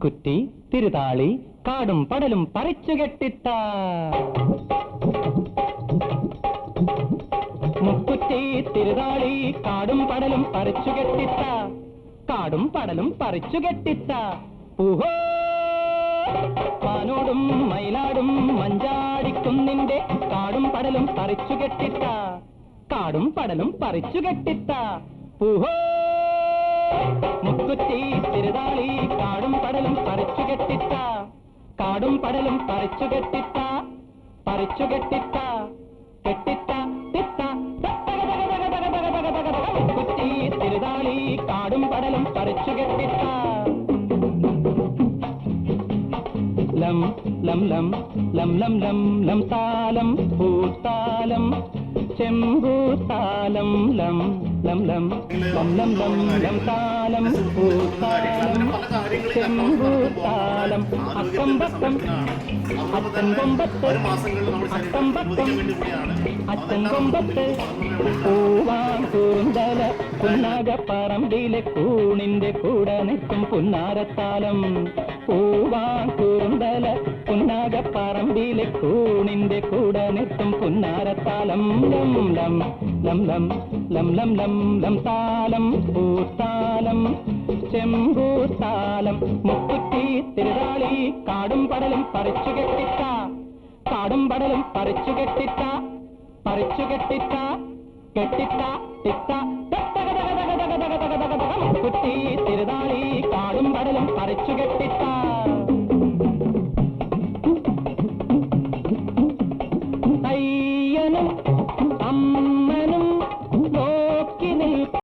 മുക്കുറ്റി തിരുതാളി കാടും പടലും പറിച്ചു കെട്ടിത്ത മുക്കുറ്റി തിരുതാളി കാടും പടലും പറിച്ചു കെട്ടിത്ത കാടും പടലും പറിച്ചു കെട്ടിത്ത ഊഹോ പാനോടും മയിലാടും മഞ്ചാടിക്കുന്നിന്റെ കാടും പടലും പറിച്ചു കെട്ടിത്ത കാടും പടലും പറിച്ചു കെട്ടിത്ത ഊഹോ മുക്കുറ്റി തിരുതാളി കാടും പടലും പറിച്ചു കെട്ടിത്ത കാടും പടലും പറിച്ചു കെട്ടിത്ത പറിച്ചു കെട്ടിത്ത കെട്ടിത്ത തിത്ത മുക്കുറ്റി തിരുതാളി കാടും പടലും പറിച്ചു കെട്ടിത്ത ലം ലം ലം ലം ലം ലം ലം താലം പൂത്താലം ചെമ്പൂത്താലം ലം ലം ലം ലം ലം ലം ലം താലം പൂത്താലം ചെമ്പൂത്താലം അക്കമ്പക്കം അത്തൻ കൊമ്പത്ത് അക്കമ്പക്കം അത്തൻ കൊമ്പത്ത് പൂവാൻ കൂന്തല പുന്നാകപ്പറമ്പിലെ കൂണിന്റെ കൂടെ നിൽക്കും പുന്നാരത്താലം പൂവാൻ കൂന്തല പുന്നാകപ്പറമ്പിലെ കൂണിന്റെ കൂടെ നിൽക്കും പുന്നാരത്താലം ലം ലം ലം ലം ലം ലം ലം ലം താലം പൂത്താലം ചെമ്പൂത്താലം മുക്കുറ്റി തിരുതാളി കാടും പടലും പറിച്ചു കെട്ടിത്ത കാടും പടലും പറിച്ചു കെട്ടിത്ത പറിച്ചു കെട്ടിത്ത കെട്ടിത്ത തിത്ത മുക്കുറ്റി